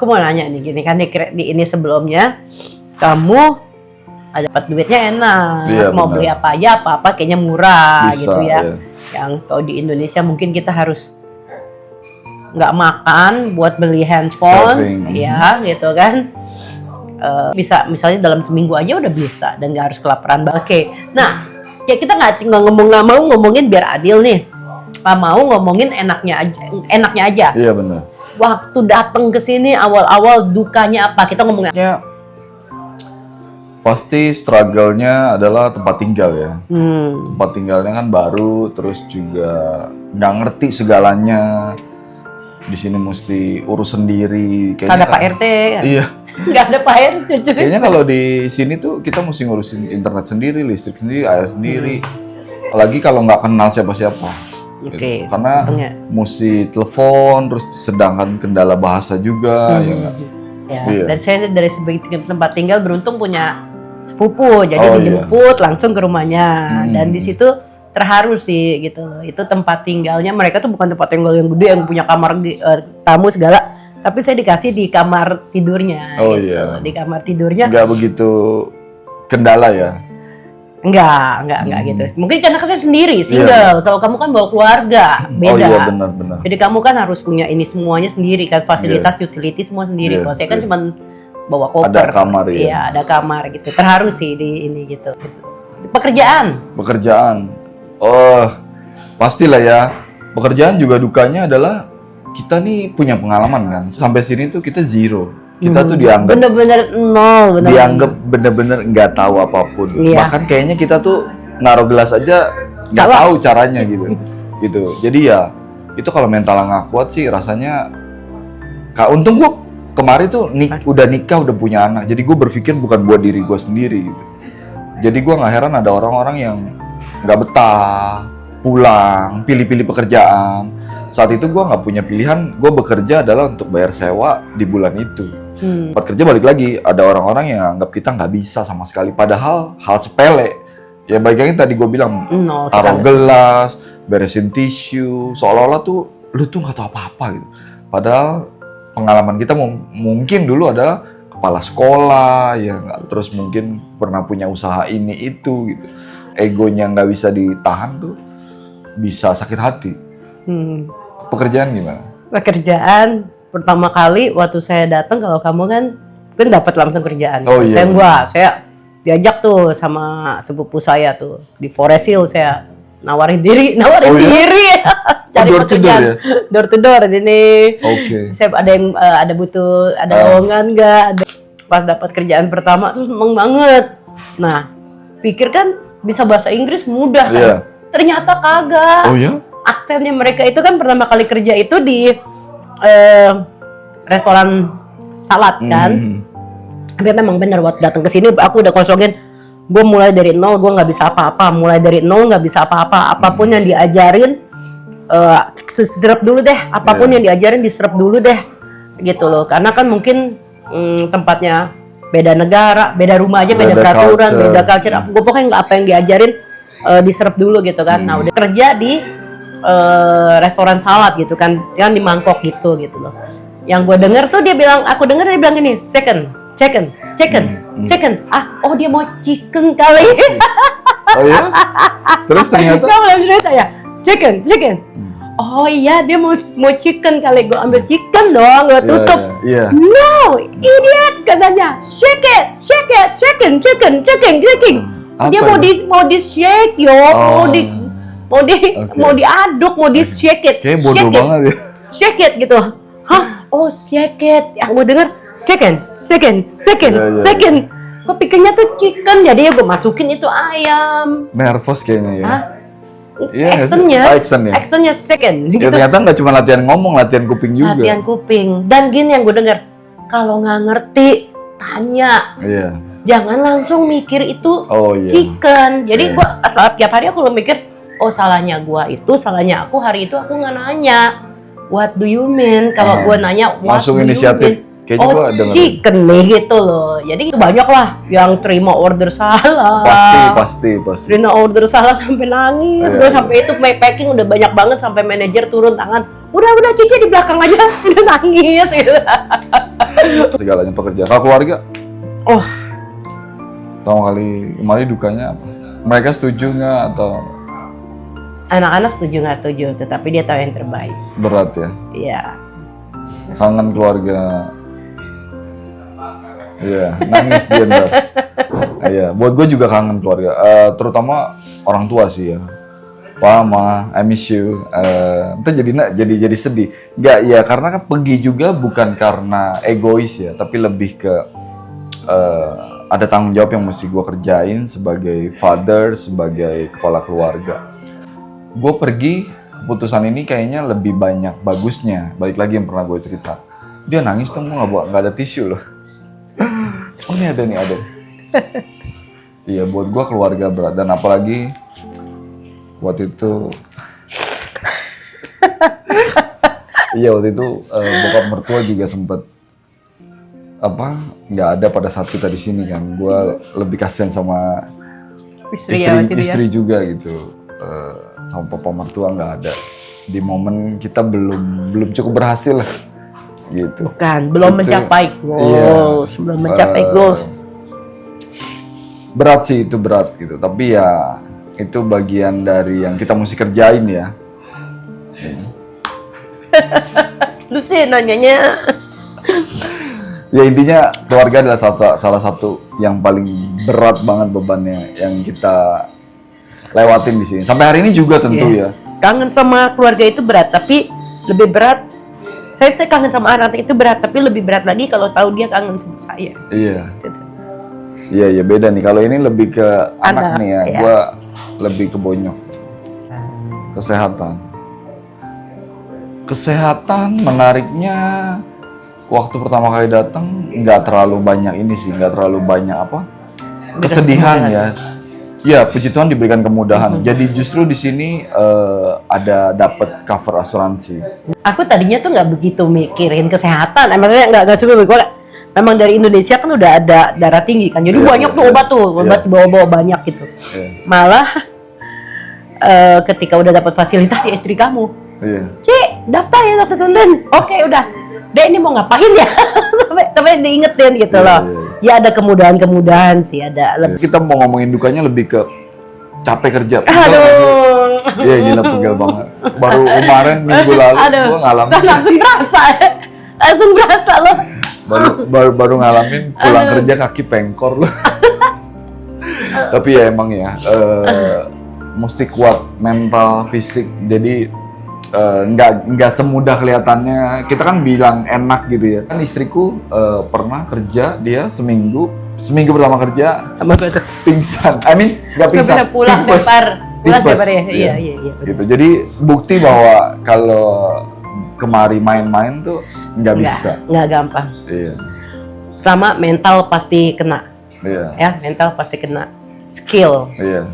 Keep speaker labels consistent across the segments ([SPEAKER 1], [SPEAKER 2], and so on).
[SPEAKER 1] Aku mau nanya nih gini kan di ini sebelumnya kamu ada dapat duitnya enak,
[SPEAKER 2] Iya,
[SPEAKER 1] mau
[SPEAKER 2] benar.
[SPEAKER 1] beli apa aja apa kayaknya murah
[SPEAKER 2] Bisa,
[SPEAKER 1] gitu ya.
[SPEAKER 2] iya.
[SPEAKER 1] Yang kalau di Indonesia mungkin kita harus nggak makan buat beli handphone,
[SPEAKER 2] Saving.
[SPEAKER 1] ya gitu kan. Bisa misalnya dalam seminggu aja udah bisa dan nggak harus kelaparan banget. Oke, nah ya kita nggak mau ngomongin biar adil nih, nggak mau ngomongin enaknya aja.
[SPEAKER 2] Iya benar.
[SPEAKER 1] Waktu datang ke sini awal-awal dukanya apa? Kita ngomongin.
[SPEAKER 2] Ya, pasti struggle-nya adalah tempat tinggal ya. Tempat tinggalnya kan baru, terus juga nggak ngerti segalanya. Di sini mesti urus sendiri.
[SPEAKER 1] Ada Pak RT kan?
[SPEAKER 2] Iya.
[SPEAKER 1] Nggak ada Pak RT cuy.
[SPEAKER 2] Kayaknya kalau di sini tuh kita mesti ngurusin internet sendiri, listrik sendiri, air sendiri. Apalagi kalau nggak kenal siapa-siapa.
[SPEAKER 1] Oke.
[SPEAKER 2] Gitu. Karena
[SPEAKER 1] untungnya.
[SPEAKER 2] mesti telepon, terus sedangkan kendala bahasa juga, ya nggak?
[SPEAKER 1] Ya,
[SPEAKER 2] Iya.
[SPEAKER 1] dan saya dari segi tempat tinggal beruntung punya sepupu, jadi
[SPEAKER 2] Oh,
[SPEAKER 1] dijemput langsung ke rumahnya.
[SPEAKER 2] Hmm.
[SPEAKER 1] Dan di situ terharu sih gitu. Itu tempat tinggalnya mereka tuh bukan tempat tinggal yang gede yang punya kamar tamu segala, tapi saya dikasih di kamar tidurnya.
[SPEAKER 2] Oh,
[SPEAKER 1] gitu.
[SPEAKER 2] iya.
[SPEAKER 1] Di kamar tidurnya
[SPEAKER 2] Nggak begitu kendala ya.
[SPEAKER 1] enggak gitu. Mungkin karena saya sendiri single. Kalau kamu kan bawa keluarga, beda.
[SPEAKER 2] Oh iya benar-benar.
[SPEAKER 1] Jadi kamu kan harus punya ini semuanya sendiri kan, fasilitas utility semua sendiri.
[SPEAKER 2] Iya,
[SPEAKER 1] Kalau saya kan
[SPEAKER 2] iya.
[SPEAKER 1] cuma bawa koper.
[SPEAKER 2] Ada kamar ya.
[SPEAKER 1] Iya, ada kamar gitu. Terharu sih di ini gitu. Pekerjaan.
[SPEAKER 2] Pekerjaan. Oh, pastilah ya. Pekerjaan juga dukanya adalah kita nih punya pengalaman kan. Sampai sini tuh kita zero. Kita tuh dianggap
[SPEAKER 1] Bener-bener nol,
[SPEAKER 2] dianggap bener-bener nggak tahu apapun.
[SPEAKER 1] Iya.
[SPEAKER 2] Bahkan kayaknya kita tuh naruh gelas aja nggak
[SPEAKER 1] Salah.
[SPEAKER 2] tahu caranya gitu. Gitu. Jadi ya itu kalau mental nggak kuat sih rasanya. Untung gua kemarin tuh udah nikah, udah punya anak. Jadi gue berpikir bukan buat diri gue sendiri gitu. Jadi gue nggak heran ada orang-orang yang nggak betah, pulang, pilih-pilih pekerjaan. Saat itu gue nggak punya pilihan, gue bekerja adalah untuk bayar sewa di bulan itu. Tempat kerja balik lagi, ada orang-orang yang anggap kita nggak bisa sama sekali. Padahal hal sepele. Ya baik lagi tadi gue bilang,
[SPEAKER 1] nol.
[SPEAKER 2] taruh gelas, beresin tisu, seolah-olah tuh lu tuh nggak tahu apa-apa gitu. Padahal pengalaman kita mungkin dulu adalah kepala sekolah, ya nggak, terus mungkin pernah punya usaha ini itu gitu. Egonya nggak bisa ditahan tuh, bisa sakit hati. Pekerjaan gimana?
[SPEAKER 1] Pekerjaan pertama kali waktu saya datang, kalau kamu kan dapat langsung kerjaan.
[SPEAKER 2] Oh, iya.
[SPEAKER 1] Saya diajak tuh sama sepupu saya tuh di Forest Hill, saya nawarin diri
[SPEAKER 2] Oh, iya?
[SPEAKER 1] diri cari
[SPEAKER 2] door to door
[SPEAKER 1] pekerjaan
[SPEAKER 2] ya?
[SPEAKER 1] door to door ini.
[SPEAKER 2] Oke.
[SPEAKER 1] Saya ada yang ada butuh ada lowongan nggak? Pas dapat kerjaan pertama tuh seneng banget. Nah, pikir kan bisa bahasa Inggris mudah kan?
[SPEAKER 2] Iya.
[SPEAKER 1] Ternyata kagak.
[SPEAKER 2] Oh ya?
[SPEAKER 1] Aksennya mereka itu kan pertama kali kerja itu di restoran salad kan. Tapi memang bener waktu datang ke sini aku udah kosongin, gue mulai dari nol, gue nggak bisa apa-apa, mulai dari nol nggak bisa apa-apa, apapun yang diajarin serap dulu deh, apapun yang diajarin diserap dulu deh, gitu loh. Karena kan mungkin tempatnya beda negara, beda rumah aja, beda peraturan, beda culture. Gue pokoknya nggak apa yang diajarin diserap dulu gitu kan. Nah udah kerja di restoran salad gitu kan di mangkok gitu loh. Yang gue denger tuh dia bilang gini, chicken. Oh dia mau chicken kali.
[SPEAKER 2] Oh ya? Terus ternyata?
[SPEAKER 1] Kamu bilang cerita ya, chicken. Oh iya dia mau chicken kali, gue ambil chicken dong, gue tutup.
[SPEAKER 2] Iya.
[SPEAKER 1] No, idiot katanya, shake it, chicken.
[SPEAKER 2] Apa
[SPEAKER 1] Dia mau di shake yo, mau diaduk, mau di shake it.
[SPEAKER 2] Kayaknya bodoh banget ya.
[SPEAKER 1] Shake it gitu. Hah? Oh shake it. Yang gue denger chicken. Gue pikirnya tuh chicken, jadi ya gue masukin itu ayam.
[SPEAKER 2] Nervous kayaknya ya.
[SPEAKER 1] Hah?
[SPEAKER 2] Iya,
[SPEAKER 1] Actionnya chicken.
[SPEAKER 2] Ya ternyata nggak cuma latihan ngomong, latihan kuping juga.
[SPEAKER 1] Latihan kuping. Dan gini yang gue denger, kalau nggak ngerti tanya.
[SPEAKER 2] Iya.
[SPEAKER 1] Jangan langsung mikir itu
[SPEAKER 2] Oh iya.
[SPEAKER 1] chicken. Jadi
[SPEAKER 2] Iya.
[SPEAKER 1] gue tiap hari aku mikir, oh salahnya aku hari itu aku nggak nanya. What do you mean? Kalau gue nanya, what
[SPEAKER 2] langsung
[SPEAKER 1] do you
[SPEAKER 2] inisiatif.
[SPEAKER 1] mean?
[SPEAKER 2] Kayaknya
[SPEAKER 1] Oh
[SPEAKER 2] gua dengerin.
[SPEAKER 1] chicken nih gitu loh. Jadi banyak lah yang terima order salah.
[SPEAKER 2] Pasti.
[SPEAKER 1] Terima order salah sampai nangis.
[SPEAKER 2] Iya,
[SPEAKER 1] Gue
[SPEAKER 2] iya.
[SPEAKER 1] sampai itu packing udah banyak banget sampai manajer turun tangan. Udah Cici di belakang aja. Udah nangis gitu.
[SPEAKER 2] Segalanya pekerjaan. Kalau keluarga,
[SPEAKER 1] Oh,
[SPEAKER 2] pertama kali dukanya apa? Mereka setuju nggak atau
[SPEAKER 1] anak-anak setuju nggak setuju, tetapi dia tahu yang terbaik.
[SPEAKER 2] berat ya?
[SPEAKER 1] Iya.
[SPEAKER 2] Kangen keluarga. Iya, nangis dia ntar. Iya, buat gue juga kangen keluarga. Terutama orang tua sih ya. Pa, Ma, I miss you. Ntar jadi sedih. Nggak, ya karena kan pergi juga bukan karena egois ya, tapi lebih ke ada tanggung jawab yang mesti gue kerjain sebagai father, sebagai kepala keluarga. Gue pergi, keputusan ini kayaknya lebih banyak bagusnya. Balik lagi yang pernah gue cerita. Dia nangis tuh, nggak ada tisu loh. Oh ini ada. Iya, buat gue keluarga berat. Dan apalagi waktu itu iya, waktu itu bokap mertua juga sempet nggak ada pada saat kita di sini kan. Gue lebih kasihan sama istri juga gitu. Sama papa mertua nggak ada di momen kita belum cukup berhasil lah gitu.
[SPEAKER 1] Bukan, belum mencapai goals, belum mencapai goals.
[SPEAKER 2] Berat sih, itu berat gitu. Tapi ya itu bagian dari yang kita mesti kerjain ya.
[SPEAKER 1] Lu sih nanyanya.
[SPEAKER 2] Ya intinya keluarga adalah salah satu yang paling berat banget bebannya yang kita lewatin di sini. Sampai hari ini juga tentu ya.
[SPEAKER 1] Kangen sama keluarga itu berat, tapi lebih berat. Saya kangen sama anak itu berat, tapi lebih berat lagi kalau tahu dia kangen sama saya.
[SPEAKER 2] Iya.
[SPEAKER 1] Gitu.
[SPEAKER 2] Iya beda nih. Kalau ini lebih ke anak nih ya.
[SPEAKER 1] Iya.
[SPEAKER 2] Gua lebih ke bonyok. Kesehatan menariknya waktu pertama kali datang nggak terlalu banyak ini sih, nggak terlalu banyak kesedihan ya. Ya, puji Tuhan diberikan kemudahan. Jadi justru di sini ada dapat cover asuransi.
[SPEAKER 1] Aku tadinya tuh nggak begitu mikirin kesehatan, maksudnya nggak suka gue. Memang dari Indonesia kan udah ada darah tinggi kan, jadi banyak tuh obat dibawa-bawa banyak gitu. Malah ketika udah dapat fasilitas ya istri kamu, Cik, daftar ya Dr. Tunden. Oke, udah. Dek ini mau ngapain ya? sampai diingetin gitu loh. Ya ada kemudahan-kemudahan sih, ada.
[SPEAKER 2] Kita mau ngomongin dukanya lebih ke capek kerja.
[SPEAKER 1] Aduh.
[SPEAKER 2] Iya gila, pegel banget. Baru kemarin minggu lalu gue ngalamin.
[SPEAKER 1] Langsung berasa loh.
[SPEAKER 2] Baru ngalamin pulang kerja kaki pengkor loh. Tapi ya emang ya, mesti kuat mental, fisik. Jadi nggak semudah kelihatannya. Kita kan bilang enak gitu ya. Kan istriku pernah kerja, dia seminggu pertama kerja pingsan. Nggak pingsan.
[SPEAKER 1] Pulang tepar ya. Iya.
[SPEAKER 2] Gitu. Jadi bukti bahwa kalau kemari main-main tuh nggak bisa.
[SPEAKER 1] Nggak gampang.
[SPEAKER 2] Iya.
[SPEAKER 1] Sama mental pasti kena.
[SPEAKER 2] Iya.
[SPEAKER 1] Ya, mental pasti kena. Skill.
[SPEAKER 2] Iya.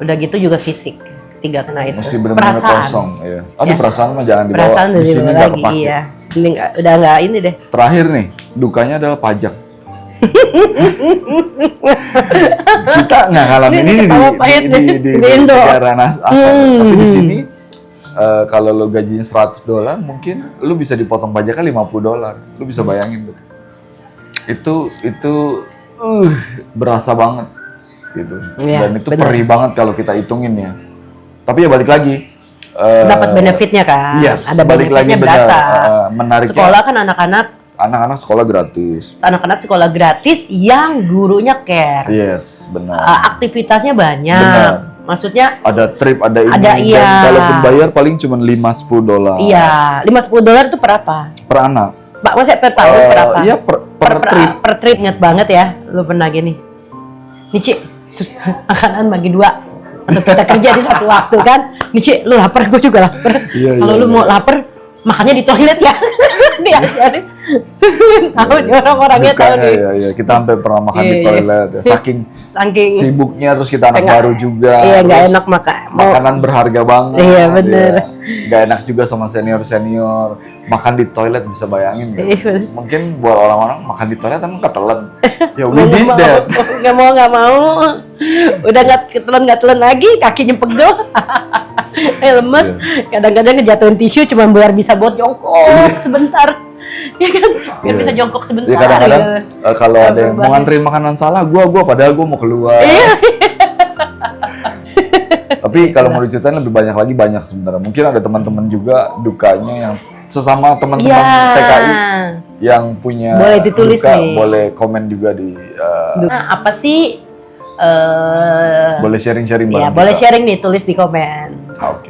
[SPEAKER 1] Udah gitu juga fisik. Tiga kena itu.
[SPEAKER 2] Mesti benar-benar kosong. Iya. Aduh, perasaan mah jangan dibawa.
[SPEAKER 1] Perasaan
[SPEAKER 2] di sini
[SPEAKER 1] dibawa
[SPEAKER 2] nggak
[SPEAKER 1] lagi.
[SPEAKER 2] kepake.
[SPEAKER 1] Iya. Ini udah nggak ini deh.
[SPEAKER 2] Terakhir nih, dukanya adalah pajak. Kita nggak ngalamin ini di negara asal. Tapi di sini kalau lo gajinya $100, mungkin lo bisa dipotong pajaknya $50. Lo bisa bayangin betul. Itu berasa banget gitu.
[SPEAKER 1] Ya,
[SPEAKER 2] dan itu perih banget kalau kita hitungin ya. Tapi ya balik lagi.
[SPEAKER 1] Dapat benefitnya kan.
[SPEAKER 2] Yes,
[SPEAKER 1] ada
[SPEAKER 2] balik
[SPEAKER 1] benefitnya
[SPEAKER 2] lagi
[SPEAKER 1] berasa.
[SPEAKER 2] Menariknya.
[SPEAKER 1] Sekolah kan anak-anak
[SPEAKER 2] sekolah gratis.
[SPEAKER 1] Anak-anak sekolah gratis yang gurunya care.
[SPEAKER 2] Yes, benar.
[SPEAKER 1] Aktivitasnya banyak.
[SPEAKER 2] Benar.
[SPEAKER 1] Maksudnya
[SPEAKER 2] ada trip, ada ini,
[SPEAKER 1] iya.
[SPEAKER 2] Dan kalaupun bayar paling cuma $5-10.
[SPEAKER 1] Iya, $5-10 itu per apa?
[SPEAKER 2] Per anak.
[SPEAKER 1] Pak, maksudnya per tahun berapa?
[SPEAKER 2] Iya, per trip.
[SPEAKER 1] Per trip, inget banget ya. Lu pernah gini. Nih, Cik, makanan bagi 2. Untuk kita kerja di satu waktu kan. Nih, Cik, lu lapar, gue juga lapar. Kalau lu mau lapar, makannya di toilet ya. Diajarin. Tahu nih orang-orangnya tahu nih.
[SPEAKER 2] Iya, kita sampai pernah makan di toilet ya. Saking sibuknya, terus kita anak baru juga.
[SPEAKER 1] Iya, nggak enak
[SPEAKER 2] makanan berharga banget.
[SPEAKER 1] Iya, bener.
[SPEAKER 2] Nggak enak juga sama senior makan di toilet, bisa bayangin kan?
[SPEAKER 1] Iya,
[SPEAKER 2] mungkin buat orang-orang makan di toilet emang ketelan. Ya udah deh.
[SPEAKER 1] Nggak mau. Udah nggak telan lagi, kakinya pegel. lemes, kadang-kadang ngejatuhin tisu cuma biar bisa buat jongkok sebentar. Ya kan? Biar bisa jongkok sebentar.
[SPEAKER 2] Ya kadang-kadang
[SPEAKER 1] ya.
[SPEAKER 2] kalau ada yang mau nganterin makanan salah, gua padahal gua mau keluar. Tapi kalau mau diceritain lebih banyak sebenarnya. Mungkin ada teman-teman juga dukanya yang sesama teman-teman TKI yang punya
[SPEAKER 1] boleh ditulis
[SPEAKER 2] duka,
[SPEAKER 1] nih.
[SPEAKER 2] boleh komen juga di
[SPEAKER 1] Apa sih?
[SPEAKER 2] boleh sharing-sharing
[SPEAKER 1] Ya,
[SPEAKER 2] bareng
[SPEAKER 1] boleh
[SPEAKER 2] kita.
[SPEAKER 1] sharing nih, tulis di komen.
[SPEAKER 2] Oke.